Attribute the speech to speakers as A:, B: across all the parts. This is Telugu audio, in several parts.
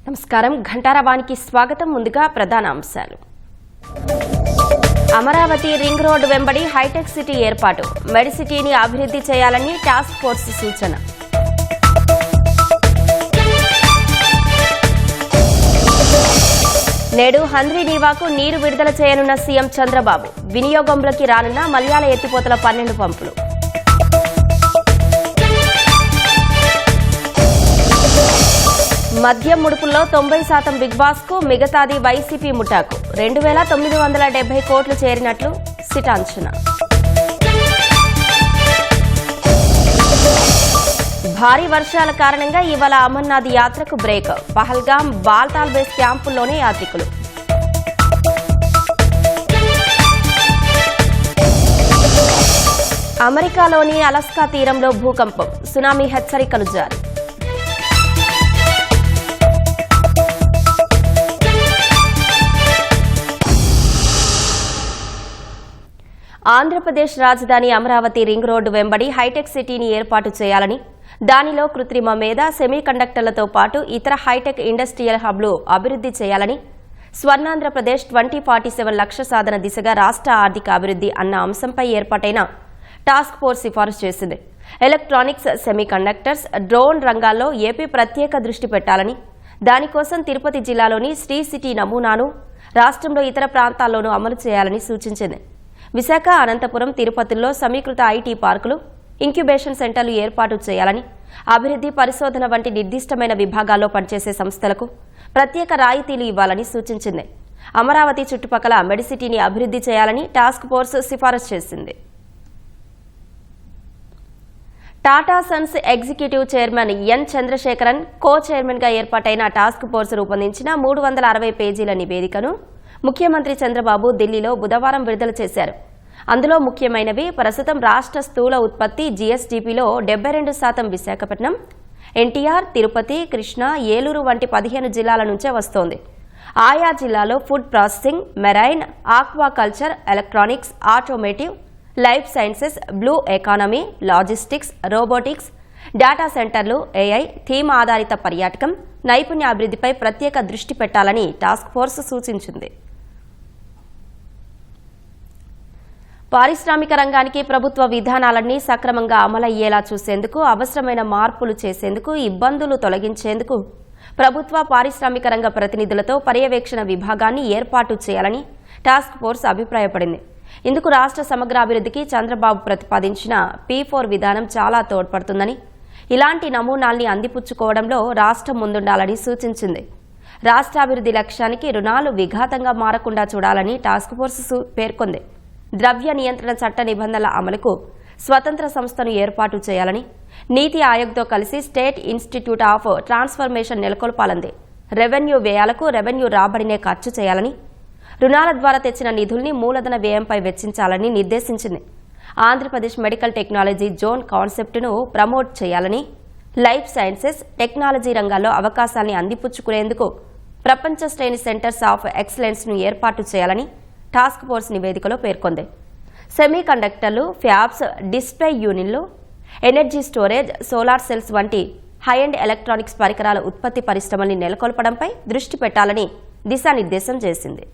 A: నమస్కారం ఘంటారావానికి స్వాగతం. ముందుగా ప్రధాన అంశాలు. అమరావతి రింగ్ రోడ్డు వెంబడి హైటెక్ సిటీ ఏర్పాటు, మెడిసిటీని అభివృద్ధి చేయాలని టాస్క్ ఫోర్స్ సూచన. నేడు హంద్రీనీవాకు నీరు విడుదల చేయనున్న సీఎం చంద్రబాబు, వినియోగంలోకి రానున్న మల్యాల ఎత్తిపోతల 12 పంపులు. మద్యం ముడుపుల్లో 90% బిగ్ బాస్ కు, మిగతాది వైసీపీ ముఠాకు. 2970 కోట్లు చేరినట్లు సిట్ అంచనా. భారీ వర్షాల కారణంగా ఇవాళ అమర్నాథ్ యాత్రకు బ్రేక్. పహల్గాం, బాల్తాల్ బేస్ క్యాంపుల్లోనే యాత్రికులు. అమెరికాలోని అలస్కా తీరంలో భూకంపం, సునామీ హెచ్చరికలు జారీ. ఆంధ్రప్రదేశ్ రాజధాని అమరావతి రింగ్ రోడ్డు వెంబడి హైటెక్ సిటీని ఏర్పాటు చేయాలని, దానిలో కృత్రిమ మేధ, సెమీకండక్టర్లతో పాటు ఇతర హైటెక్ ఇండస్ట్రియల్ హబ్లు అభివృద్ధి చేయాలని స్వర్ణాంధ్రప్రదేశ్ 2047 లక్ష్య సాధన దిశగా రాష్ట్ర ఆర్థిక అభివృద్ధి అన్న అంశంపై ఏర్పాటైన టాస్క్ ఫోర్స్ సిఫారసు చేసింది. ఎలక్ట్రానిక్స్, సెమీకండక్టర్స్, డ్రోన్ రంగాల్లో ఏపీ ప్రత్యేక దృష్టి పెట్టాలని, దానికోసం తిరుపతి జిల్లాలోని శ్రీ సిటీ నమూనాను రాష్ట్రంలో ఇతర ప్రాంతాల్లోనూ అమలు చేయాలని సూచించింది. విశాఖ, అనంతపురం, తిరుపతిలో సమీకృత ఐటీ పార్కులు, ఇంక్యుబేషన్ సెంటర్లు ఏర్పాటు చేయాలని, అభివృద్ధి, పరిశోధన వంటి నిర్దిష్టమైన విభాగాల్లో పనిచేసే సంస్థలకు ప్రత్యేక రాయితీలు ఇవ్వాలని సూచించింది. అమరావతి చుట్టుపక్కల మెడిసిటీని అభివృద్ధి చేయాలని టాస్క్ ఫోర్స్ సిఫారసు చేసింది. Tata Sons executive chairman N Chandrasekaran co చైర్మన్గా ఏర్పాటైన టాస్క్ ఫోర్స్ రూపొందించిన 360 పేజీల నివేదికను ముఖ్యమంత్రి చంద్రబాబు ఢిల్లీలో బుధవారం విడుదల చేశారు. అందులో ముఖ్యమైనవి: ప్రస్తుతం రాష్ట్ర స్థూల ఉత్పత్తి జీఎస్డీపీలో 72% విశాఖపట్నం, ఎన్టీఆర్, తిరుపతి, కృష్ణా, ఏలూరు వంటి 15 జిల్లాల నుంచే వస్తోంది. ఆయా జిల్లాలో food processing, marine, aquaculture, electronics, automotive, life sciences, blue economy, logistics, robotics, data సెంటర్లు, ఏఐ, థీమ్ ఆధారిత పర్యాటకం, నైపుణ్య అభివృద్ధిపై ప్రత్యేక దృష్టి పెట్టాలని టాస్క్ ఫోర్స్ సూచించింది. పారిశ్రామిక రంగానికి ప్రభుత్వ విధానాలన్నీ సక్రమంగా అమలయ్యేలా చూసేందుకు, అవసరమైన మార్పులు చేసేందుకు, ఇబ్బందులు తొలగించేందుకు ప్రభుత్వ పారిశ్రామిక రంగ ప్రతినిధులతో పర్యవేక్షణ విభాగాన్ని ఏర్పాటు చేయాలని టాస్క్ ఫోర్స్ అభిప్రాయపడింది. ఇందుకు రాష్ట్ర సమగ్రాభివృద్ధికి చంద్రబాబు ప్రతిపాదించిన P4 విధానం చాలా తోడ్పడుతుందని, ఇలాంటి నమూనాల్ని అందిపుచ్చుకోవడంలో రాష్ట్రం ముందుండాలని సూచించింది. రాష్ట్రాభివృద్ధి లక్ష్యానికి రుణాలు విఘాతంగా మారకుండా చూడాలని టాస్క్ ఫోర్స్ పేర్కొంది. ద్రవ్య నియంత్రణ చట్ట నిబంధనల అమలుకు స్వతంత్ర సంస్థను ఏర్పాటు చేయాలని, నీతి ఆయోగ్తో కలిసి స్టేట్ ఇన్స్టిట్యూట్ ఆఫ్ ట్రాన్స్ఫర్మేషన్ నెలకొల్పాలంది. రెవెన్యూ వ్యయాలకు రెవెన్యూ రాబడినే ఖర్చు చేయాలని, రుణాల ద్వారా తెచ్చిన నిధుల్ని మూలధన వ్యయంపై వెచ్చించాలని నిర్దేశించింది. ఆంధ్రప్రదేశ్ మెడికల్ టెక్నాలజీ జోన్ కాన్సెప్టును ప్రమోట్ చేయాలని, లైఫ్ సైన్సెస్, టెక్నాలజీ రంగాల్లో అవకాశాన్ని అందిపుచ్చుకునేందుకు ప్రపంచ శ్రేణి సెంటర్స్ ఆఫ్ ఎక్సలెన్స్ను ఏర్పాటు చేయాలని టాస్క్ ఫోర్స్ నివేదికలో పేర్కొంది. సెమీ కండక్టర్లు, ఫ్యాబ్స్, డిస్ప్లే యూనిట్లు, ఎనర్జీ స్టోరేజ్, సోలార్ సెల్స్ వంటి హై అండ్ ఎలక్ట్రానిక్స్ పరికరాల ఉత్పత్తి పరిశ్రమల్ని నెలకొల్పడంపై దృష్టి పెట్టాలని దిశానిర్దేశం చేసింది.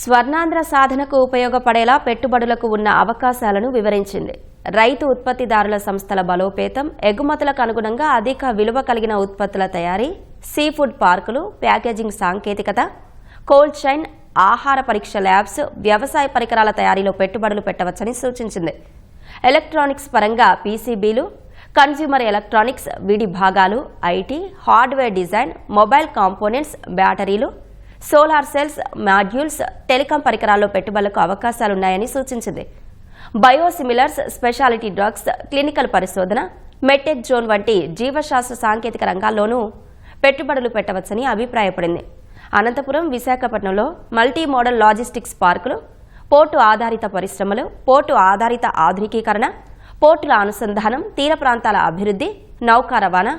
A: స్వర్ణాంధ్ర సాధనకు ఉపయోగపడేలా పెట్టుబడులకు ఉన్న అవకాశాలను వివరించింది. రైతు ఉత్పత్తిదారుల సంస్థల బలోపేతం, ఎగుమతులకు అనుగుణంగా అధిక విలువ కలిగిన ఉత్పత్తుల తయారీ, సీ ఫుడ్ పార్కులు, ప్యాకేజింగ్ సాంకేతికత, కోల్డ్ చైన్, ఆహార పరీక్ష ల్యాబ్స్, వ్యవసాయ పరికరాల తయారీలో పెట్టుబడులు పెట్టవచ్చని సూచించింది. ఎలక్ట్రానిక్స్ పరంగా పీసీబీలు, కన్స్యూమర్ ఎలక్ట్రానిక్స్, విడి భాగాలు, IT, hardware design, mobile components, బ్యాటరీలు, సోలార్ సెల్స్, మాడ్యూల్స్, టెలికాం పరికరాల్లో పెట్టుబడులకు అవకాశాలున్నాయని సూచించింది. బయోసిమిలర్స్, స్పెషాలిటీ డ్రగ్స్, క్లినికల్ పరిశోధన, మెడ్టెక్ జోన్ వంటి జీవశాస్త్ర సాంకేతిక రంగాల్లోనూ పెట్టుబడులు పెట్టవచ్చని అభిప్రాయపడింది. అనంతపురం, విశాఖపట్నంలో మల్టీ మోడల్ లాజిస్టిక్స్ పార్కులు, పోర్టు ఆధారిత పరిశ్రమలు, పోర్టు ఆధారిత ఆధునికీకరణ, పోర్టుల అనుసంధానం, తీర ప్రాంతాల అభివృద్ధి, నౌకా రవాణా,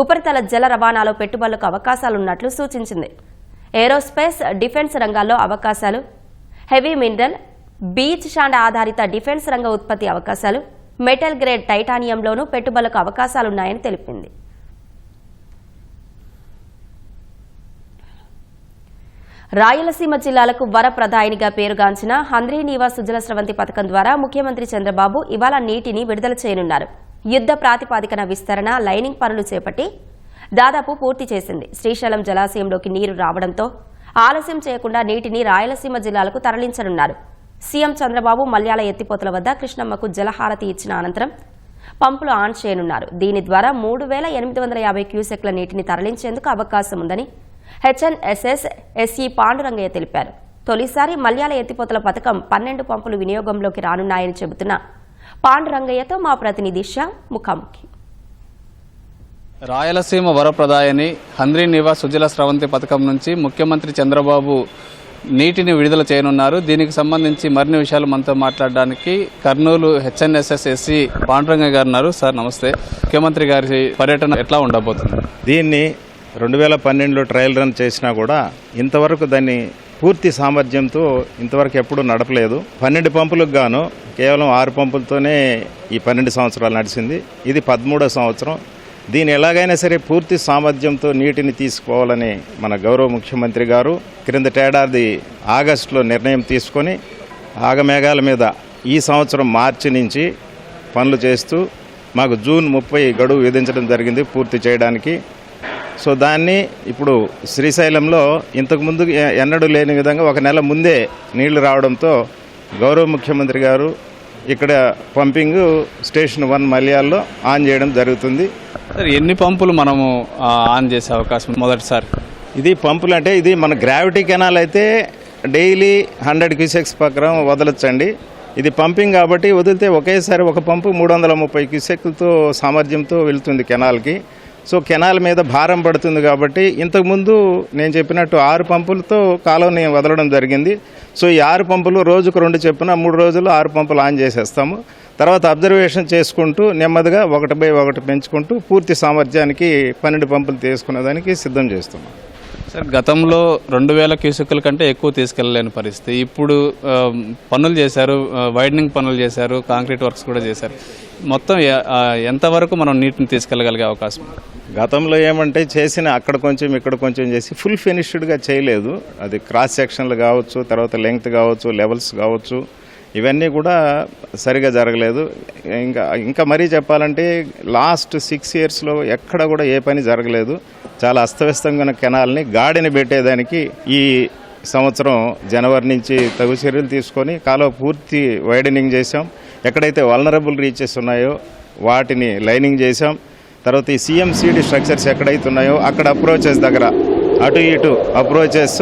A: ఉపరితల జల రవాణాలో పెట్టుబడులకు అవకాశాలున్నట్లు సూచించింది. ఏరోస్పేస్, డిఫెన్స్ రంగాల్లో అవకాశాలు, హెవీ మినరల్, బీచ్ శాండ్ ఆధారిత డిఫెన్స్ రంగ ఉత్పత్తి అవకాశాలు, మెటల్ గ్రేడ్ టైటానియంలోనూ పెట్టుబడులకు అవకాశాలున్నాయని తెలిపింది. రాయలసీమ జిల్లాలకు వరప్రదాయినిగా పేరుగాంచిన హంద్రీనీవా సుజల స్రవంతి పథకం ద్వారా ముఖ్యమంత్రి చంద్రబాబు ఇవాళ నీటిని విడుదల చేయనున్నారు. యుద్ధ ప్రాతిపాదికన విస్తరణ, లైనింగ్ పనులు చేపట్టి దాదాపు పూర్తి చేసింది. శ్రీశైలం జలాశయంలోకి నీరు రావడంతో ఆలస్యం చేయకుండా నీటిని రాయలసీమ జిల్లాలకు తరలించనున్నారు. సీఎం చంద్రబాబు మల్యాల ఎత్తిపోతల వద్ద కృష్ణమ్మకు జలహారతి ఇచ్చిన అనంతరం పంపులు ఆన్ చేయనున్నారు. దీని ద్వారా 3850 క్యూసెక్ల నీటిని తరలించేందుకు అవకాశం ఉందని హెచ్ఎన్ఎస్ఎస్ ఎస్ఈ పాండురంగయ్య తెలిపారు. తొలిసారి మల్యాల ఎత్తిపోతల పథకం 12 పంపులు వినియోగంలోకి రానున్నాయని చెబుతున్న పాండురంగయ్యతో మా ప్రతినిధి షా ముఖాముఖి.
B: రాయలసీమ వరప్రదాయని హంద్రీనీవా సుజల స్రవంతి పథకం నుంచి ముఖ్యమంత్రి చంద్రబాబు నీటిని విడుదల చేయనున్నారు. దీనికి సంబంధించి మరిన్ని విషయాలు మనతో మాట్లాడడానికి కర్నూలు హెచ్ఎన్ఎస్ఎస్ ఎస్సీ పాండురంగయ్య గారు ఉన్నారు. సార్ నమస్తే. ముఖ్యమంత్రి గారి పర్యటన ఎట్లా ఉండబోతుంది?
C: దీన్ని 2012లో ట్రయల్ రన్ చేసినా కూడా ఇంతవరకు దాన్ని పూర్తి సామర్థ్యంతో ఇంతవరకు ఎప్పుడూ నడపలేదు. 12 పంపులకు గాను కేవలం 6 పంపులతోనే ఈ 12 సంవత్సరాలు నడిచింది. ఇది 13వ సంవత్సరం. దీన్ని ఎలాగైనా సరే పూర్తి సామర్థ్యంతో నీటిని తీసుకోవాలని మన గౌరవ ముఖ్యమంత్రి గారు క్రిందటేడాది ఆగస్టులో నిర్ణయం తీసుకొని ఆగమేఘాల మీద ఈ సంవత్సరం మార్చి నుంచి పనులు చేస్తూ మాకు జూన్ 30 గడువు విధించడం జరిగింది పూర్తి చేయడానికి. సో దాన్ని ఇప్పుడు శ్రీశైలంలో ఇంతకుముందు ఎన్నడూ లేని విధంగా 1 నెల ముందే నీళ్లు రావడంతో గౌరవ ముఖ్యమంత్రి గారు ఇక్కడ పంపింగ్ స్టేషన్ 1 మల్యాల్లో ఆన్ చేయడం జరుగుతుంది.
B: సార్ ఎన్ని పంపులు మనము ఆన్ చేసే అవకాశం మొదటిసారి?
C: ఇది పంపులు అంటే ఇది మన గ్రావిటీ కెనాల్ అయితే డైలీ 100 క్యూసెక్స్ ప్రకారం వదలొచ్చండి. ఇది పంపింగ్ కాబట్టి వదిలితే ఒకేసారి ఒక పంపు 330 క్యూసెక్లతో సామర్థ్యంతో వెళ్తుంది కెనాల్కి. సో కెనాల్ మీద భారం పడుతుంది కాబట్టి ఇంతకుముందు నేను చెప్పినట్టు 6 పంపులతో కాలువని వదలడం జరిగింది. సో ఈ 6 పంపులు రోజుకు 2 చొప్పున 3 రోజులు 6 పంపులు ఆన్ చేసేస్తాము. తర్వాత అబ్జర్వేషన్ చేసుకుంటూ నెమ్మదిగా 1/1 పెంచుకుంటూ పూర్తి సామర్థ్యానికి 12 పంపులు తీసుకునేదానికి సిద్ధం చేస్తున్నాం.
B: సార్ గతంలో 2000 క్యూసెక్కుల కంటే ఎక్కువ తీసుకెళ్ళలేని పరిస్థితి. ఇప్పుడు పనులు చేశారు, వైడనింగ్ పనులు చేశారు, కాంక్రీట్ వర్క్స్ కూడా చేశారు. మొత్తం ఎంతవరకు మనం నీటిని తీసుకెళ్ళగలిగే అవకాశం?
C: గతంలో ఏమంటే చేసిన అక్కడ కొంచెం ఇక్కడ కొంచెం చేసి ఫుల్ ఫినిష్డ్గా చేయలేదు. అది క్రాస్ సెక్షన్లు కావచ్చు, తర్వాత లెంగ్త్ కావచ్చు, లెవెల్స్ కావచ్చు, ఇవన్నీ కూడా సరిగా జరగలేదు. ఇంకా మరీ చెప్పాలంటే లాస్ట్ 6 ఇయర్స్లో ఎక్కడ కూడా ఏ పని జరగలేదు. చాలా అస్తవ్యస్తంగా ఉన్న కెనాల్ని గాడిని పెట్టేదానికి ఈ సంవత్సరం జనవరి నుంచి తగు చర్యలు తీసుకొని కాలువ పూర్తి వైడనింగ్ చేశాం. ఎక్కడైతే వల్నరబుల్ రీచెస్ ఉన్నాయో వాటిని లైనింగ్ చేశాం. తర్వాత ఈ CMCD స్ట్రక్చర్స్ ఎక్కడైతే ఉన్నాయో అక్కడ అప్రోచెస్ దగ్గర అటు ఇటు అప్రోచెస్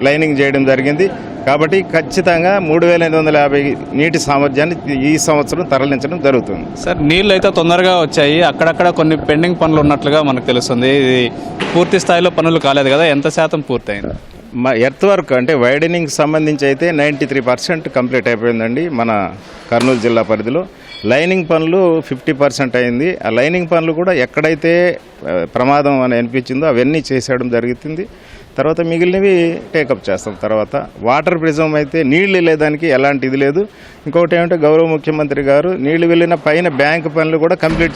C: లైనింగ్ చేయడం జరిగింది. కాబట్టి ఖచ్చితంగా 3850 నీటి సామర్థ్యాన్ని ఈ సంవత్సరం తరలించడం జరుగుతుంది.
B: సార్ నీళ్ళు అయితే తొందరగా వచ్చాయి, అక్కడక్కడ కొన్ని పెండింగ్ పనులు ఉన్నట్లుగా మనకు తెలుస్తుంది. ఇది పూర్తి స్థాయిలో పనులు కాలేదు కదా, ఎంత శాతం పూర్తయింది?
C: ఎర్త్ వర్క్ అంటే వైడనింగ్ సంబంధించి అయితే 93% కంప్లీట్ అయిపోయిందండి మన కర్నూలు జిల్లా పరిధిలో. లైనింగ్ పనులు 50% అయింది. ఆ లైనింగ్ పనులు కూడా ఎక్కడైతే ప్రమాదం అని అనిపించిందో అవన్నీ చేసేయడం జరుగుతుంది. తర్వాత మిగిలినవి టేకప్ చేస్తాం. తర్వాత వాటర్ ప్రిజం అయితే నీళ్లు వెళ్ళేదానికి ఎలాంటి ఇది లేదు. ఇంకొకటి ఏమంటే గౌరవ ముఖ్యమంత్రి గారు నీళ్లు వెళ్ళిన పైన బ్యాంక్ పనులు కూడా కంప్లీట్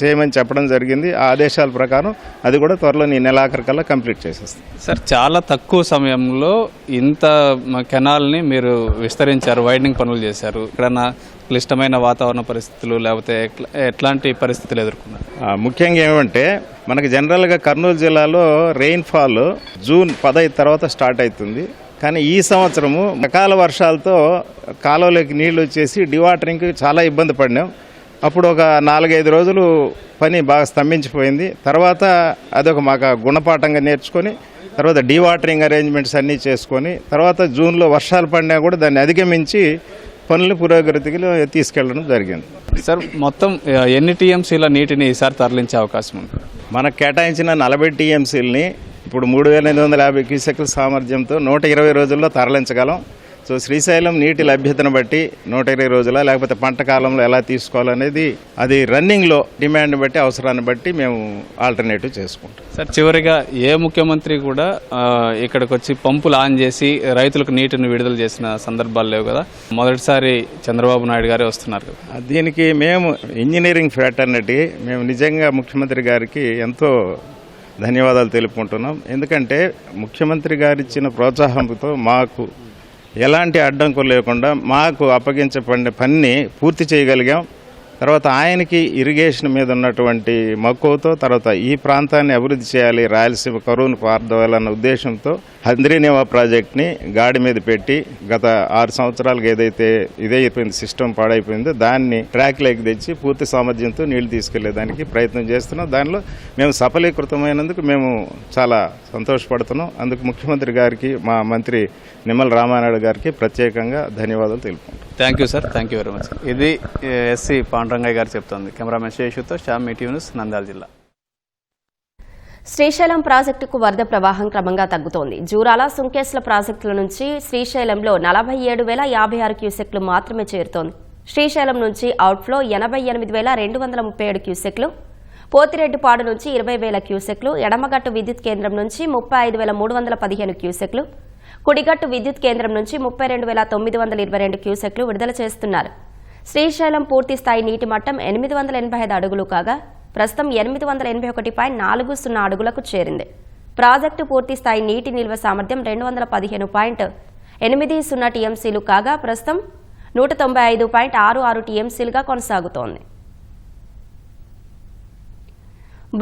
C: చేయమని చెప్పడం జరిగింది. ఆ ఆదేశాల ప్రకారం అది కూడా త్వరలో ఈ నెలాఖరికల్లా కంప్లీట్ చేసేస్తాం.
B: సార్ చాలా తక్కువ సమయంలో ఇంత కెనాల్ని మీరు విస్తరించారు, వైడనింగ్ పనులు చేశారు. ఇక్కడ క్లిష్టమైన వాతావరణ పరిస్థితులు లేకపోతే ఎట్లాంటి పరిస్థితులు ఎదుర్కొన్నారు?
C: ముఖ్యంగా ఏమంటే మనకి జనరల్గా కర్నూలు జిల్లాలో రెయిన్ఫాల్ జూన్ 15 తర్వాత స్టార్ట్ అవుతుంది. కానీ ఈ సంవత్సరము అకాల వర్షాలతో కాలువలోకి నీళ్లు వచ్చేసి డివాటరింగ్కి చాలా ఇబ్బంది పడినాం. అప్పుడు ఒక 4-5 రోజులు పని బాగా స్తంభించిపోయింది. తర్వాత అదొక మాకు గుణపాఠంగా నేర్చుకొని తర్వాత డివాటరింగ్ అరేంజ్మెంట్స్ అన్నీ చేసుకొని తర్వాత జూన్లో వర్షాలు పడినా కూడా దాన్ని అధిగమించి పనులను పురోగతికి తీసుకెళ్లడం జరిగింది.
B: సార్ మొత్తం ఎన్ని టీఎంసీల నీటిని ఈసారి తరలించే అవకాశం ఉంది?
C: మనకు కేటాయించిన 40 టీఎంసీలని ఇప్పుడు 3850 క్యూసెక్ల సామర్థ్యంతో 120 రోజుల్లో తరలించగలం. సో శ్రీశైలం నీటి లభ్యతను బట్టి 120 రోజుల లేకపోతే పంట కాలంలో ఎలా తీసుకోవాలనేది అది రన్నింగ్లో డిమాండ్ని బట్టి అవసరాన్ని బట్టి మేము ఆల్టర్నేటివ్ చేసుకుంటాం.
B: సార్, చివరిగా ఏ ముఖ్యమంత్రి కూడా ఇక్కడికి వచ్చి పంపులు ఆన్ చేసి రైతులకు నీటిని విడుదల చేసిన సందర్భాలు లేవు కదా. మొదటిసారి చంద్రబాబు నాయుడు గారే వస్తున్నారు కదా.
C: దీనికి మేము ఇంజనీరింగ్ ఫ్రాటర్నిటీ మేము నిజంగా ముఖ్యమంత్రి గారికి ఎంతో ధన్యవాదాలు తెలుపుకుంటున్నాం. ఎందుకంటే ముఖ్యమంత్రి గారు ఇచ్చిన ప్రోత్సాహంతో మాకు ఎలాంటి అడ్డంకులు లేకుండా మాకు అప్పగించబడిన పనిని పూర్తి చేయగలిగాం. తర్వాత ఆయనకి ఇరిగేషన్ మీద ఉన్నటువంటి మక్కువతో తర్వాత ఈ ప్రాంతాన్ని అభివృద్ధి చేయాలి, రాయలసీమ కరువును పారదోయాలన్న ఉద్దేశంతో హంద్రీనేవా ప్రాజెక్ట్ని గాడి మీద పెట్టి గత 6 సంవత్సరాలుగా ఏదైతే ఇదైపోయింది, సిస్టమ్ పాడైపోయిందో దాన్ని ట్రాక్లోకి తెచ్చి పూర్తి సామర్థ్యంతో నీళ్లు తీసుకెళ్లేదానికి ప్రయత్నం చేస్తున్నాం. దానిలో మేము సఫలీకృతమైనందుకు మేము చాలా సంతోషపడుతున్నాం. అందుకు ముఖ్యమంత్రి గారికి, మా మంత్రి నిమ్మల రామానాయుడు గారికి ప్రత్యేకంగా ధన్యవాదాలు తెలుపుకుంటాం.
B: Thank you sir, thank you very much. ఇది ఎస్సీ పాండురంగయ్య గారు చెప్తోంది. కెమెరామెన్ శేషుతో శ్యామ్, మీటీవీ న్యూస్, నంద్యాల జిల్లా.
A: శ్రీశైలం ప్రాజెక్టుకు వరద ప్రవాహం క్రమంగా తగ్గుతోంది. జూరాల, సుంకేశ్ల ప్రాజెక్టుల నుంచి శ్రీశైలంలో 47,056 క్యూసెక్లు మాత్రమే చేరుతోంది. శ్రీశైలం నుంచి అవుట్ఫ్లో 88,237 క్యూసెక్లు, పోతిరెడ్డిపాడు నుంచి 20,000 క్యూసెక్లు, ఎడమగట్టు విద్యుత్ కేంద్రం నుంచి 35,315 క్యూసెక్లు, కుడిగట్టు విద్యుత్ కేంద్రం నుంచి 32,922 క్యూసెక్లు విడుదల చేస్తున్నారు. శ్రీశైలం పూర్తి స్థాయి నీటి మట్టం 885 అడుగులు కాగా ప్రస్తుతం 881.40 అడుగులకు చేరింది. ప్రాజెక్టు పూర్తి స్థాయి నీటి నిల్వ సామర్థ్యం 215.80 టీఎంసీలు కాగా ప్రస్తుతం 195.66 టీఎంసీలుగా కొనసాగుతోంది.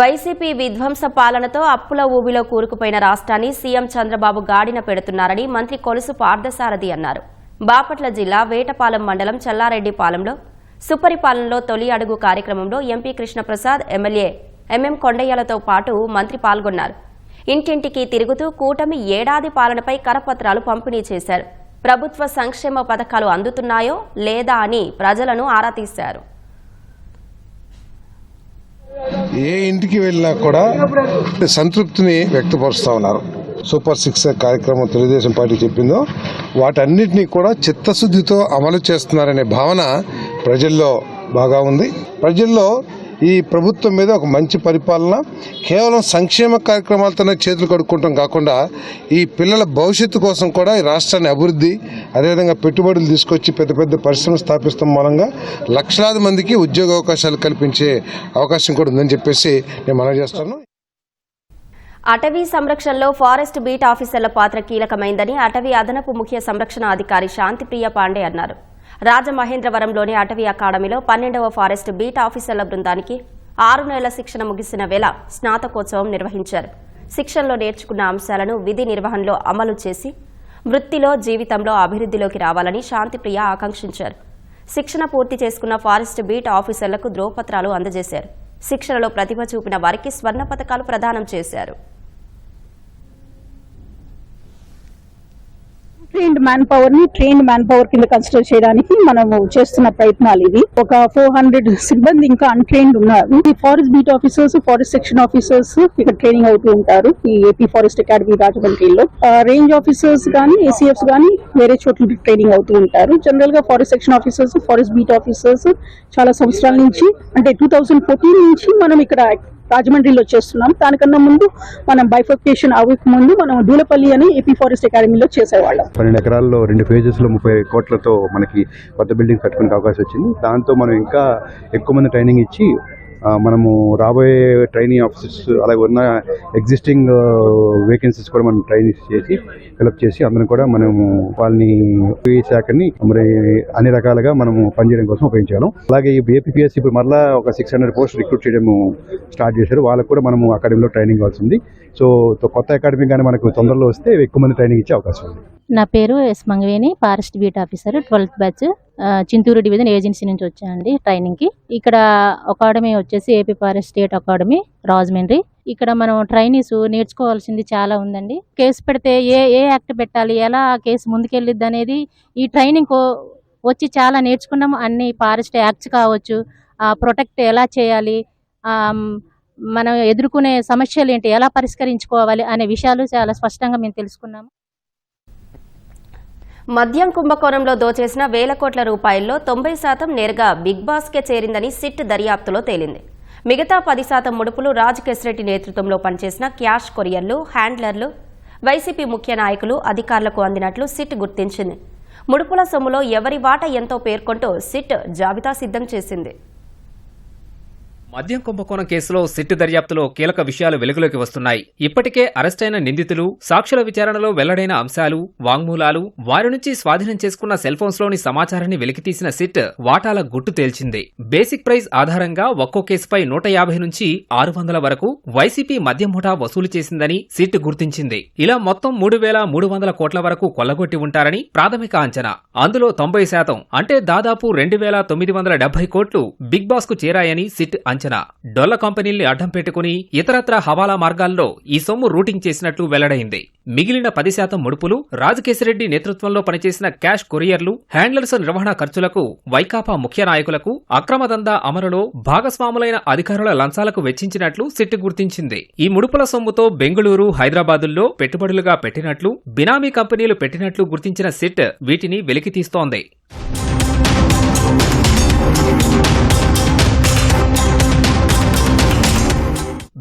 A: వైసీపీ విధ్వంస పాలనతో అప్పుల ఊబిలో కూరుకుపోయిన రాష్ట్రాన్ని సీఎం చంద్రబాబు గాడిన పెడుతున్నారని మంత్రి కొలుసు పార్థసారథి అన్నారు. బాపట్ల జిల్లా వేటపాలెం మండలం చల్లారెడ్డిపాలెంలో సుపరిపాలనలో తొలి అడుగు కార్యక్రమంలో ఎంపీ కృష్ణప్రసాద్, ఎమ్మెల్యే ఎంఎం కొండయ్యలతో పాటు మంత్రి పాల్గొన్నారు. ఇంటింటికి తిరుగుతూ కూటమి ఏడాది పాలనపై కరపత్రాలు పంపిణీ చేశారు. ప్రభుత్వ సంక్షేమ పథకాలు అందుతున్నాయో లేదా అని ప్రజలను ఆరా తీశారు.
D: ఏ ఇంటికి వెళ్ళినా కూడా సంతృప్తిని వ్యక్తపరుస్తూ ఉన్నారు. సూపర్ 6 కార్యక్రమం తెలుగుదేశం పార్టీ చెప్పిందో వాటన్నిటినీ కూడా చిత్తశుద్ధితో అమలు చేస్తున్నారనే భావన ప్రజల్లో బాగా ఉంది. ప్రజల్లో ఈ ప్రభుత్వం మీద ఒక మంచి పరిపాలన, కేవలం సంక్షేమ కార్యక్రమాలతోనే చేతులు కడుక్కుంటాం కాకుండా ఈ పిల్లల భవిష్యత్తు కోసం కూడా ఈ రాష్ట్రాన్ని అభివృద్ధి, అదేవిధంగా పెట్టుబడులు తీసుకొచ్చి పెద్ద పెద్ద పరిశ్రమలు స్థాపిస్తాం మూలంగా లక్షలాది మందికి ఉద్యోగ అవకాశాలు కల్పించే అవకాశం కూడా ఉందని చెప్పేసి నేను మనవి చేస్తాను.
A: అటవీ సంరక్షణలో ఫారెస్ట్ బీట్ ఆఫీసర్ల పాత్ర కీలకమైందని అటవీ అదనపు ముఖ్య సంరక్షణ అధికారి శాంతిప్రియ పాండే అన్నారు. రాజమహేంద్రవరంలోని అటవీ అకాడమీలో 12వ ఫారెస్ట్ బీట్ ఆఫీసర్ల బృందానికి 6 నెలల శిక్షణ ముగిసిన వేళ స్నాతకోత్సవం నిర్వహించారు. శిక్షణలో నేర్చుకున్న అంశాలను విధి నిర్వహణలో అమలు చేసి వృత్తిలో, జీవితంలో అభివృద్ధిలోకి రావాలని శాంతిప్రియ ఆకాంక్షించారు. శిక్షణ పూర్తి చేసుకున్న ఫారెస్ట్ బీట్ ఆఫీసర్లకు ధ్రువపత్రాలు అందజేశారు. శిక్షణలో ప్రతిభ చూపిన వారికి స్వర్ణ పతకాలు ప్రదానం చేశారు.
E: ట్రైన్డ్ మ్యాన్ పవర్ కింద కన్సిడర్ చేయడానికి మనము చేస్తున్న ప్రయత్నాలు ఇవి. ఒక 400 సిబ్బంది ఇంకా అన్ట్రైన్డ్ ఉన్నారు. ఈ forest beat officers, forest section officers ఇక్కడ ట్రైనింగ్ అవుతూ ఉంటారు ఈ ఏపీ ఫారెస్ట్ అకాడమీ రాజమండ్రిలో. రేంజ్ ఆఫీసర్స్ గానీ, ఏసీఎఫ్స్ గానీ వేరే చోట్ల ట్రైనింగ్ అవుతూ ఉంటారు. జనరల్ గా forest section officers, forest beat officers చాలా సంవత్సరాల నుంచి, అంటే 2014 నుంచి మనం ఇక్కడ రాజమండ్రిలో చేస్తున్నాం. దానికన్నా ముందు మనం బైఫర్కేషన్ అవ్వక ముందు మనం దూలపల్లి అని ఏపీ ఫారెస్ట్ అకాడమీలో చేసేవాళ్ళం.
F: 12 ఎకరాల్లో 2 ఫేజెస్ లో 30 కోట్లతో మనకి కొత్త బిల్డింగ్ కట్టుకునే అవకాశం వచ్చింది. దాంతో మనం ఇంకా ఎక్కువ మంది ట్రైనింగ్ ఇచ్చి మనము రాబోయే ట్రైనింగ్ ఆఫీసర్స్ అలాగే ఉన్న ఎగ్జిస్టింగ్ వేకెన్సీస్ కూడా మనం ట్రైనింగ్ చేసి ఫిలప్ చేసి అందరం కూడా మనము వాళ్ళని ఈ శాఖని మరి అన్ని రకాలుగా మనము పనిచేయడం కోసం ఉపయోగించాలి. అలాగే ఈ ఏపీఎస్సీ ఇప్పుడు మరలా ఒక 600 పోస్ట్ రిక్రూట్ చేయడం స్టార్ట్ చేశారు. వాళ్ళకు కూడా మనము అకాడమీలో ట్రైనింగ్ ఇవ్వాల్సింది. సో కొత్త అకాడమీ కానీ మనకు తొందరలో వస్తే ఎక్కువ మంది ట్రైనింగ్ ఇచ్చే అవకాశం ఉంది.
G: నా పేరు S Mangaveni, forest beat officer, 12th batch, Chintur division agency నుంచి వచ్చానండి ట్రైనింగ్కి. ఇక్కడ అకాడమీ వచ్చేసి AP forest state academy Rajahmundry. ఇక్కడ మనం ట్రైనీస్ నేర్చుకోవాల్సింది చాలా ఉందండి. కేసు పెడితే ఏ యాక్ట్ పెట్టాలి, ఎలా కేసు ముందుకెళ్ళిద్ది అనేది ఈ ట్రైనింగ్ వచ్చి చాలా నేర్చుకున్నాము. అన్ని ఫారెస్ట్ యాక్ట్స్ కావచ్చు, ప్రొటెక్ట్ ఎలా చేయాలి, మనం ఎదుర్కొనే సమస్యలు ఏంటి, ఎలా పరిష్కరించుకోవాలి అనే విషయాలు చాలా స్పష్టంగా మేము తెలుసుకున్నాము.
A: మద్యం కుంభకోణంలో దోచేసిన వేల కోట్ల రూపాయల్లో 90% నేరుగా బిగ్ బాస్కే చేరిందని సిట్ దర్యాప్తులో తేలింది. మిగతా 10% ముడుపులు రాజ్ కెసిరెడ్డి నేతృత్వంలో పనిచేసిన క్యాష్ కొరియర్లు, హ్యాండ్లర్లు, వైసీపీ ముఖ్య నాయకులు, అధికారులకు అందినట్లు సిట్ గుర్తించింది. ముడుపుల సొమ్ములో ఎవరి వాటా ఎంతో పేర్కొంటూ సిట్ జాబితా సిద్ధం చేసింది.
H: మద్యం కుంభకోణం కేసులో సిట్ దర్యాప్తులో కీలక విషయాలు వెలుగులోకి వస్తున్నాయి. ఇప్పటికే అరెస్టైన నిందితులు, సాక్షుల విచారణలో వెల్లడైన అంశాలు, వాంగ్మూలాలు, వారి నుంచి స్వాధీనం చేసుకున్న సెల్ ఫోన్స్లోని సమాచారాన్ని వెలికితీసిన సిట్ వాటాల గుట్టు తేల్చింది. బేసిక్ ప్రైస్ ఆధారంగా ఒక్కో కేసుపై 150 నుంచి 600 వరకు వైసీపీ మద్యం ముఠా వసూలు చేసిందని సిట్ గుర్తించింది. ఇలా మొత్తం 3,300 కోట్ల వరకు కొల్లగొట్టి ఉంటారని ప్రాథమిక అంచనా. అందులో 90% అంటే దాదాపు 2,970 కోట్లు బిగ్ బాస్ కు చేరాయని సిట్ అంచనా. డొల్ల కంపెనీల్ని అడ్డం పెట్టుకుని ఇతరత్రా హవాలా మార్గాల్లో ఈ సొమ్ము రూటింగ్ చేసినట్లు వెల్లడైంది. మిగిలిన 10% ముడుపులు రాజ్ కెసిరెడ్డి నేతృత్వంలో పనిచేసిన క్యాష్ కొరియర్లు, హ్యాండ్లర్స్ నిర్వహణ ఖర్చులకు, వైకాపా ముఖ్య నాయకులకు, అక్రమ దందా అమలులో భాగస్వాములైన అధికారుల లంచాలకు వెచ్చించినట్లు సిట్ గుర్తించింది. ఈ ముడుపుల సొమ్ముతో బెంగళూరు, హైదరాబాదుల్లో పెట్టుబడులుగా పెట్టినట్లు, బినామీ కంపెనీలు పెట్టినట్లు గుర్తించిన సిట్ వీటిని వెలికితీస్తోంది.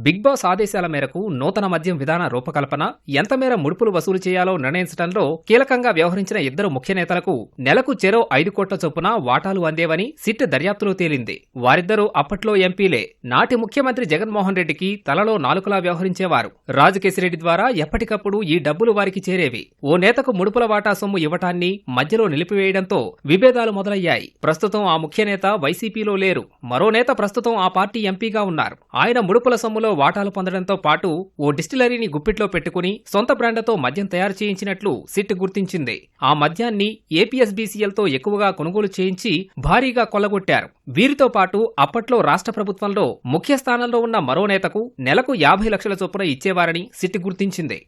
H: బిగ్ బాస్ ఆదేశాల మేరకు నూతన మద్యం విధాన రూపకల్పన, ఎంతమేర ముడుపులు వసూలు చేయాలో నిర్ణయించడంలో కీలకంగా వ్యవహరించిన ఇద్దరు ముఖ్య నేతలకు నెలకు చెరో 5 కోట్ల చొప్పున వాటాలు అందేవని సిట్ దర్యాప్తులో తేలింది. వారిద్దరూ అప్పట్లో ఎంపీలే. నాటి ముఖ్యమంత్రి జగన్మోహన్ రెడ్డికి తలలో నాలుకలా వ్యవహరించేవారు. రాజ్ కెసిరెడ్డి ద్వారా ఎప్పటికప్పుడు ఈ డబ్బులు వారికి చేరేవి. ఓ నేతకు ముడుపుల వాటా సొమ్ము ఇవ్వటాన్ని మధ్యలో నిలిపివేయడంతో విభేదాలు మొదలయ్యాయి. ప్రస్తుతం ఆ ముఖ్య నేత వైసీపీలో లేరు. మరో నేత ప్రస్తుతం ఆ పార్టీ ఎంపీగా ఉన్నారు. ఆయన ముడుపుల సొమ్ములో వాటాలు పొందడంతో పాటు ఓ డిస్టిలరీని గుప్పిట్లో పెట్టుకుని సొంత బ్రాండ్లతో మద్యం తయారు చేయించినట్లు సిట్ గుర్తించింది. ఆ మద్యాన్ని ఏపీఎస్బీసీఎల్తో ఎక్కువగా కొనుగోలు చేయించి భారీగా కొల్లగొట్టారు. వీరితో పాటు అప్పట్లో రాష్ట్ర ప్రభుత్వంలో ముఖ్య స్థానంలో ఉన్న మరో నేతకు నెలకు 50 లక్షల చొప్పున ఇచ్చేవారని సిట్ గుర్తించింది.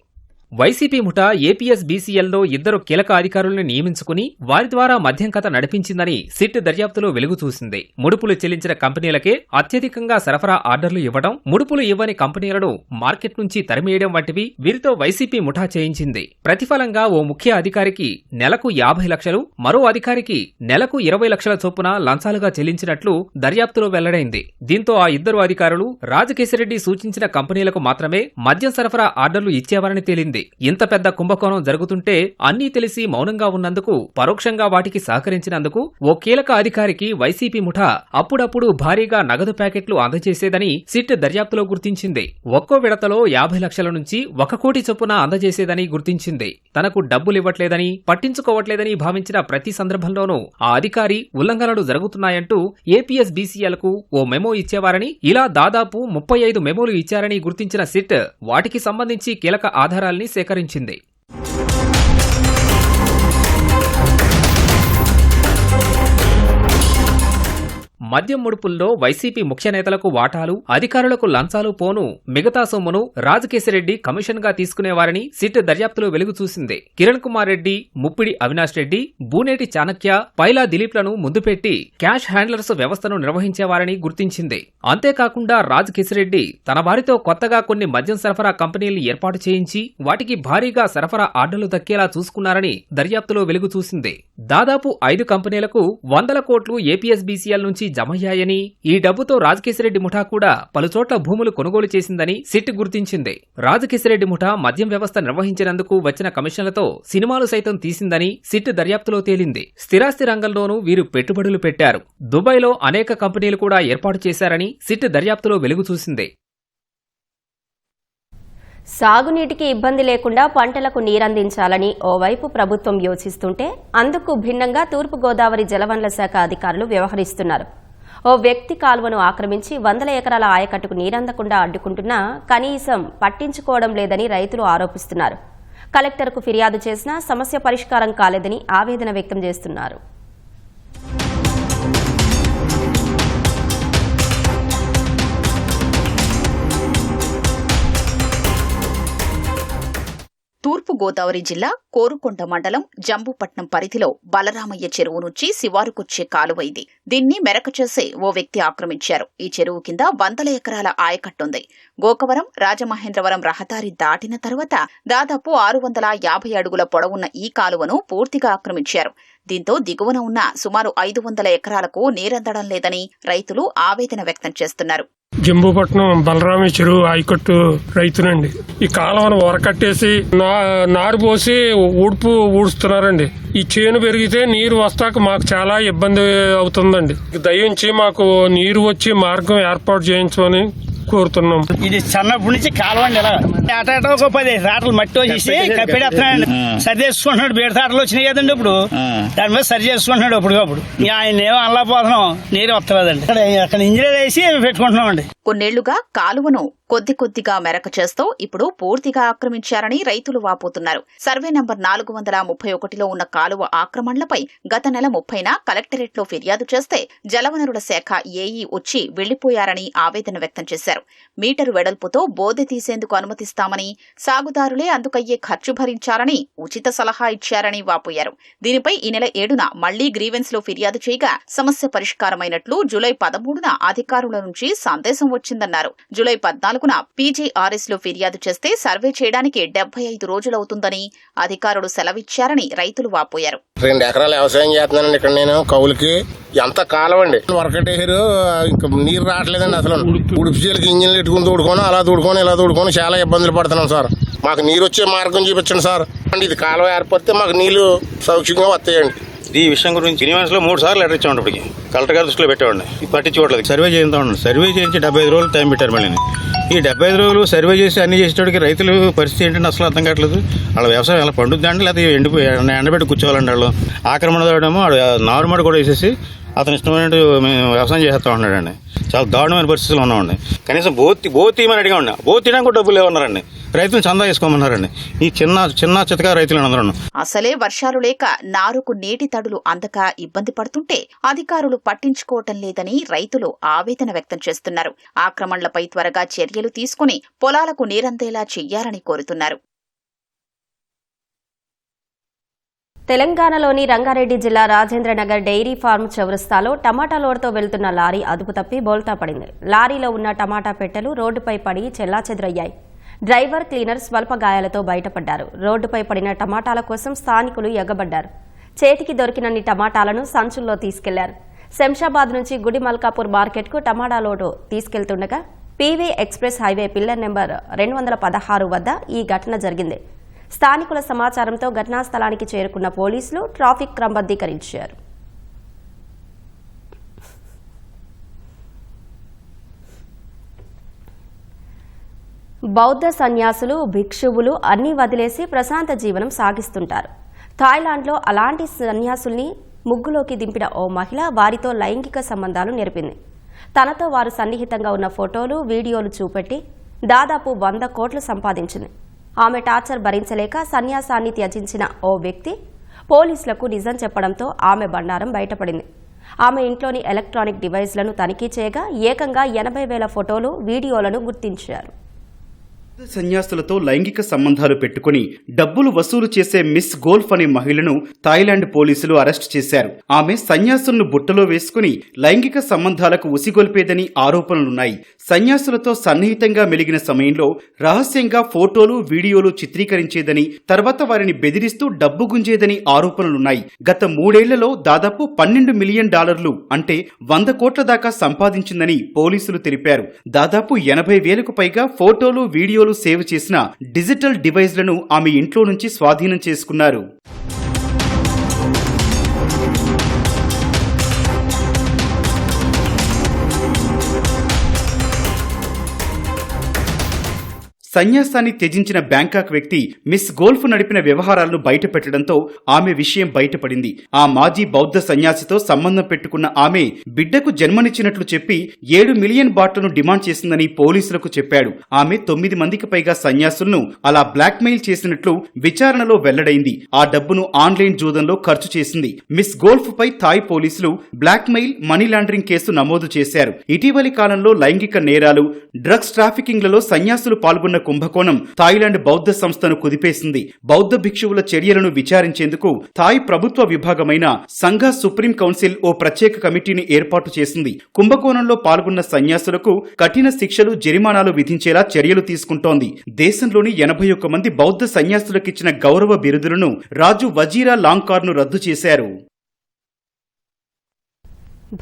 H: వైసీపీ ముఠా ఏపీఎస్బీసీఎల్లో ఇద్దరు కీలక అధికారులను నియమించుకుని వారి ద్వారా మద్యం కథ నడిపించిందని సిట్ దర్యాప్తులో వెలుగు చూసింది. ముడుపులు చెల్లించిన కంపెనీలకే అత్యధికంగా సరఫరా ఆర్డర్లు ఇవ్వడం, ముడుపులు ఇవ్వని కంపెనీలను మార్కెట్ నుంచి తరిమేయడం వంటివి వీరితో వైసీపీ ముఠా చేయించింది. ప్రతిఫలంగా ఓ ముఖ్య అధికారికి నెలకు 50 లక్షలు, మరో అధికారికి నెలకు 20 లక్షల చొప్పున లంచాలుగా చెల్లించినట్లు దర్యాప్తులో వెల్లడైంది. దీంతో ఆ ఇద్దరు అధికారులు రాజ్ కెసిరెడ్డి సూచించిన కంపెనీలకు మాత్రమే మద్యం సరఫరా ఆర్డర్లు ఇచ్చేవారని తేలింది. ఇంత పెద్ద కుంభకోణం జరుగుతుంటే అన్నీ తెలిసి మౌనంగా ఉన్నందుకు, పరోక్షంగా వాటికి సహకరించినందుకు ఓ కీలక అధికారికి వైసీపీ ముఠా అప్పుడప్పుడు భారీగా నగదు ప్యాకెట్లు అందజేసేదని సిట్ దర్యాప్తులో గుర్తించింది. ఒక్కో విడతలో 50 లక్షల నుంచి 1 కోటి చొప్పున అందజేసేదని గుర్తించింది. తనకు డబ్బులివ్వట్లేదని, పట్టించుకోవట్లేదని భావించిన ప్రతి సందర్భంలోనూ ఆ అధికారి ఉల్లంఘనలు జరుగుతున్నాయంటూ ఏపీఎస్బీసీఎల్కు ఓ మెమో ఇచ్చేవారని, ఇలా దాదాపు 35 మెమోలు ఇచ్చారని గుర్తించిన సిట్ వాటికి సంబంధించి కీలక ఆధారాల్ని సేకరించింది. మద్యం ముడుపుల్లో వైసీపీ ముఖ్య నేతలకు వాటాలు, అధికారులకు లంచాలు పోను మిగతా సొమ్మును రాజ్ కెసిరెడ్డి కమిషన్ గా తీసుకునేవారని సిట్ దర్యాప్తులో వెలుగు చూసింది. కిరణ్ కుమార్ రెడ్డి, ముప్పిడి అవినాష్ రెడ్డి, బూనేటి చాణక్య, పైలా దిలీప్లను ముందు పెట్టి క్యాష్ హ్యాండ్లర్స్ వ్యవస్థను నిర్వహించేవారని గుర్తించింది. అంతేకాకుండా రాజ్ కెసిరెడ్డి తన వారితో కొత్తగా కొన్ని మద్యం సరఫరా కంపెనీలను ఏర్పాటు చేయించి వాటికి భారీగా సరఫరా ఆర్డర్లు దక్కేలా చూసుకున్నారని దర్యాప్తులో వెలుగు చూసింది. దాదాపు 5 కంపెనీలకు 100 కోట్లు ఏపీఎస్బీసీఎల్ నుంచి జమయ్యాయని, ఈ డబ్బుతో రాజ్ కెసిరెడ్డి ముఠా కూడా పలుచోట్ల భూములు కొనుగోలు చేసిందని సిట్ గుర్తించింది. రాజ్ కెసిరెడ్డి ముఠా మద్యం వ్యవస్థ నిర్వహించినందుకు వచ్చిన కమిషన్లతో సినిమాలు సైతం తీసిందని సిట్ దర్యాప్తులో తేలింది. స్థిరాస్తి రంగంలోనూ వీరు పెట్టుబడులు పెట్టారు. దుబాయ్లో అనేక కంపెనీలు కూడా ఏర్పాటు చేశారని సిట్ దర్యాప్తులో వెలుగు చూసింది.
A: సాగునీటికి ఇబ్బంది లేకుండా పంటలకు నీరందించాలని ఓవైపు ప్రభుత్వం యోచిస్తుంటే, అందుకు భిన్నంగా తూర్పుగోదావరి జలవనరుల శాఖ అధికారులు వ్యవహరిస్తున్నారు. ఓ వ్యక్తి కాలువను ఆక్రమించి 100 ఎకరాల ఆయకట్టుకు నీరందకుండా అడ్డుకుంటున్నా కనీసం పట్టించుకోవడం లేదని రైతులు ఆరోపిస్తున్నారు. కలెక్టర్కు ఫిర్యాదు చేసినా సమస్య పరిష్కారం కాలేదని ఆవేదన వ్యక్తం చేస్తున్నారు.
I: తూర్పు గోదావరి జిల్లా కోరుకొండ మండలం జంబుపట్నం పరిధిలో బలరామయ్య చెరువు నుంచి శివారుకొచ్చే కాలువ ఇది. దీన్ని మెరక చేసే ఓ వ్యక్తి ఆక్రమించారు. ఈ చెరువు కింద 100 ఎకరాల ఆయకట్టుంది. గోకవరం రాజమహేంద్రవరం రహదారి దాటిన తర్వాత దాదాపు 650 అడుగుల పొడవున్న ఈ కాలువను పూర్తిగా ఆక్రమించారు. దీంతో దిగువన ఉన్న సుమారు 500 ఎకరాలకు నీరందడం లేదని రైతులు ఆవేదన వ్యక్తం చేస్తున్నారు.
J: జంబుపట్నం బలరామయ్య చెరువు ఆయకట్టు రైతునండి. ఈ కాలువను వరకట్టేసి నారు పోసి ఊడుస్తున్నారండి. ఈ చేను పెరిగితే నీరు వస్తాక మాకు చాలా ఇబ్బంది అవుతుందండి. దయించి మాకు నీరు వచ్చి మార్గం ఏర్పాటు చేయించమని కోరుతున్నాం.
K: ఇది చిన్నప్పటి నుంచి కాలువండి ఇలా అట ఒక 10 రాటలు మట్టి వచ్చేసి కప్పెడేస్తున్నాడు. సరి చేసుకుంటున్నాడు. బీడ తాటలు వచ్చినాయి కదండి ఇప్పుడు దాని మీద సరి చేసుకుంటున్నాడు. అప్పటికప్పుడు ఆయన ఏమో అల్లాపోతున్నాం నీరు వస్తలేదండి. అక్కడ ఇంజనీర్ వేసి పెట్టుకుంటున్నాం అండి.
I: కొన్నేళ్లుగా కాలువను కొద్దిగా మెరక చేస్తూ ఇప్పుడు పూర్తిగా ఆక్రమించారని రైతులు వాపోతున్నారు. సర్వే నంబర్ 431లో ఉన్న కాలువ ఆక్రమణలపై గత నెల 30న కలెక్టరేట్లో ఫిర్యాదు చేస్తే జలవనరుల శాఖ ఏఈ వచ్చి వెళ్లిపోయారని ఆవేదన వ్యక్తం చేశారు. మీటరు వెడల్పుతో బోదె తీసేందుకు అనుమతిస్తామని, సాగుదారులే అందుకయ్యే ఖర్చు భరించాలని ఉచిత సలహా ఇచ్చారని వాపోయారు. దీనిపై ఈ నెల 7న మళ్లీ గ్రీవెన్స్ లో ఫిర్యాదు చేయగా సమస్య పరిష్కారమైనట్లు జూలై 13న అధికారుల నుంచి సందేశం వచ్చిందన్నారు. జూలై 14న పీజీఆర్ఎస్ లో ఫిర్యాదు చేస్తే సర్వే చేయడానికి 75 రోజులవుతుందని అధికారులు సెలవిచ్చారని రైతులు వాపోయారు.
L: 2 ఎకరాలు వ్యవసాయం చేస్తున్నానండి. ఇక్కడ నేను కౌలుకి ఎంత కాలవండి వరకటేరు ఇంకా నీరు రావట్లేదండి. అసలు ఉడుపు చీలకి ఇంజిన్లు పెట్టుకుని తోడుకొని అలా తోడుకొని ఇలా తోడుకొని చాలా ఇబ్బందులు పడుతున్నాం సార్. మాకు నీరు వచ్చే మార్గం చూపించండి సార్. ఇది కాలువ ఏర్పడితే మాకు నీళ్లు సౌఖ్యంగా వస్తాయండి.
C: ఈ విషయం గురించి యూనివర్సిటీలో 3 సార్లు లెటర్ ఇచ్చామండి. ఇప్పటికి కలెక్టర్ గారి దృష్టిలో పెట్టేవాడిని. పట్టించుకోవట్లేదు. సర్వే చేయించా ఉండండి. సర్వే చేయించి 75 రోజులు టైం పెట్టారు. మళ్ళీ ఈ 75 రోజులు సర్వే చేసి అన్ని చేసేటోడికి రైతులు పరిస్థితి ఏంటంటే అసలు అర్థం కావట్లేదు. వాళ్ళ వ్యవసాయం ఎలా పండుద్దండి లేకపోతే ఎండబెట్టి కూర్చోవాలండి. వాళ్ళు ఆక్రమణ తోడేమో నారుమడి కూడా వేసేసి అతను ఇష్టమైనట్టు మేము వ్యవసాయం చేస్తూ ఉన్నాడండి. చాలా దారుణమైన పరిస్థితులు ఉన్నామండి. కనీసం బోతీమని అడిగామండి. బోతీయడానికి కూడా డబ్బులు లేవన్నారండి. రైతులు చందా వేసుకోమన్నారండి. ఈ చిన్న చితకా రైతులు అందరూ.
I: అసలే వర్షాలు లేక నారుకు నీటి తడులు అందక ఇబ్బంది పడుతుంటే అధికారులు పట్టించుకోవటం లేదని రైతులు ఆవేదన వ్యక్తం చేస్తున్నారు. ఆక్రమణలపై త్వరగా చర్యలు తీసుకుని పొలాలకు నీరందేలా చెయ్యాలని కోరుతున్నారు.
A: తెలంగాణలోని రంగారెడ్డి జిల్లా రాజేంద్రనగర్ డైరీ ఫార్మ్ చౌరస్తాలో టమాటా లోడ్తో వెళ్తున్న లారీ అదుపు తప్పి బోల్తా పడింది. లారీలో ఉన్న టమాటా పెట్టెలు రోడ్డుపై పడి చెల్లాచెదురయ్యాయి. డ్రైవర్, క్లీనర్ స్వల్ప గాయాలతో బయటపడ్డారు. రోడ్డుపై పడిన టమాటాల కోసం స్థానికులు ఎగబడ్డారు. చేతికి దొరికినన్ని టమాటాలను సంచుల్లో తీసుకెళ్లారు. శంషాబాద్ నుంచి గుడి మల్కాపూర్ మార్కెట్కు టమాటా లోడు తీసుకెళ్తుండగా PV express highway pillar number 216 వద్ద ఈ ఘటన జరిగింది. స్థానికుల సమాచారంతో ఘటనా స్థలానికి చేరుకున్న పోలీసులు ట్రాఫిక్ క్రమబద్దీకరించారు. బౌద్ధ సన్యాసులు, భిక్షువులు అన్నీ వదిలేసి ప్రశాంత జీవనం సాగిస్తుంటారు. థాయిలాండ్లో అలాంటి సన్యాసుల్ని ముగ్గులోకి దింపిన ఓ మహిళ వారితో లైంగిక సంబంధాలు నెరిపింది. తనతో వారు సన్నిహితంగా ఉన్న ఫోటోలు, వీడియోలు చూపెట్టి దాదాపు 100 కోట్లు సంపాదించింది. ఆమె టార్చర్ భరించలేక సన్యాసాన్ని త్యజించిన ఓ వ్యక్తి పోలీసులకు నిజం చెప్పడంతో ఆమె బండారం బయటపడింది. ఆమె ఇంట్లోని ఎలక్ట్రానిక్ డివైస్లను తనిఖీ చేయగా ఏకంగా 80,000 ఫోటోలు, వీడియోలను గుర్తించారు.
M: సన్యాసులతో లైంగిక సంబంధాలు పెట్టుకుని డబ్బులు వసూలు చేసే మిస్ గోల్ఫ్ అనే మహిళను థాయిలాండ్ పోలీసులు అరెస్ట్ చేశారు. ఆమె సన్యాసులను బుట్టలో వేసుకుని లైంగిక సంబంధాలకు ఉసిగొల్పేదని ఆరోపణలున్నాయి. సన్యాసులతో సన్నిహితంగా మెలిగిన సమయంలో రహస్యంగా ఫోటోలు, వీడియోలు చిత్రీకరించేదని, తర్వాత వారిని బెదిరిస్తూ డబ్బు గుంజేదని ఆరోపణలున్నాయి. గత 3 ఏళ్లలో దాదాపు $12 మిలియన్ అంటే 100 కోట్ల దాకా సంపాదించిందని పోలీసులు తెలిపారు. దాదాపు 80,000కు పైగా ఫోటోలు, వీడియోలు సేవ్ చేసిన డిజిటల్ డివైస్లను ఆమె ఇంట్లో నుంచి స్వాధీనం చేసుకున్నారు. సన్యాసాన్ని త్యజించిన బ్యాంకాక్ వ్యక్తి మిస్ గోల్ఫ్ నడిపిన వ్యవహారాలను బయటపెట్టడంతో ఆమె విషయం బయటపడింది. ఆ మాజీ బౌద్ధ సన్యాసితో సంబంధం పెట్టుకున్న ఆమె బిడ్డకు జన్మనిచ్చినట్లు చెప్పి 7 మిలియన్ బాట్లను డిమాండ్ చేసిందని పోలీసులకు చెప్పాడు. ఆమె 9 మందికి పైగా సన్యాసులను అలా బ్లాక్మెయిల్ చేసినట్లు విచారణలో వెల్లడైంది. ఆ డబ్బును ఆన్లైన్ జూదంలో ఖర్చు చేసింది. మిస్ గోల్ఫ్ పై థాయ్ పోలీసులు బ్లాక్మెయిల్, మనీ లాండరింగ్ కేసు నమోదు చేశారు. ఇటీవలి కాలంలో లైంగిక నేరాలు, డ్రగ్స్ ట్రాఫికింగ్లలో సన్యాసులు పాల్గొన్న కుంభకోణం థాయిలాండ్ బౌద్ధ సంస్థను కుదిపేసింది. బౌద్ధ భిక్షువుల చర్యలను విచారించేందుకు థాయ్ ప్రభుత్వ విభాగమైన సంఘ సుప్రీం కౌన్సిల్ ఓ ప్రత్యేక కమిటీని ఏర్పాటు చేసింది. కుంభకోణంలో పాల్గొన్న సన్యాసులకు కఠిన శిక్షలు, జరిమానాలు విధించేలా చర్యలు తీసుకుంటోంది. దేశంలోని 81 మంది బౌద్ధ సన్యాసులకిచ్చిన గౌరవ బిరుదులను రాజు వజీరా లాంగ్కార్ను రద్దు చేశారు.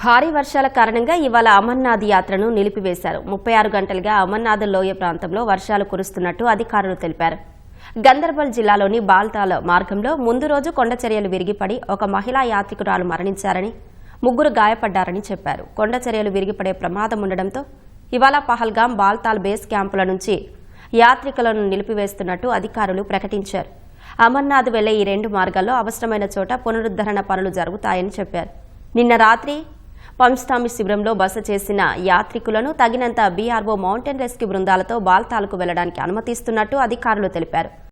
A: భారీ వర్షాల కారణంగా ఇవాళ అమర్నాథ్ యాత్రను నిలిపివేశారు. 36 గంటలుగా అమర్నాథ్ లోయ ప్రాంతంలో వర్షాలు కురుస్తున్నట్టు అధికారులు తెలిపారు. గందర్బల్ జిల్లాలోని బాల్తాల్ మార్గంలో ముందు రోజు కొండచర్యలు విరిగిపడి ఒక మహిళా యాత్రికురాలు మరణించారని, 3 గాయపడ్డారని చెప్పారు. కొండచర్యలు విరిగిపడే ప్రమాదం ఉండడంతో ఇవాళ పహల్గాం, బాల్తాల్ బేస్ క్యాంపుల నుంచి యాత్రికులను నిలిపివేస్తున్నట్టు అధికారులు ప్రకటించారు. అమర్నాథ్ వెళ్లే ఈ 2 మార్గాల్లో అవసరమైన చోట పునరుద్ధరణ పనులు జరుగుతాయని చెప్పారు. నిన్న రాత్రి పంచ్టామి శిబిరంలో బస చేసిన యాత్రికులను తగినంత బీఆర్ఓ మౌంటైన్ రెస్క్యూ బృందాలతో బాల్తాల్కు వెళ్లడానికి అనుమతిస్తున్నట్టు అధికారులు తెలిపారు.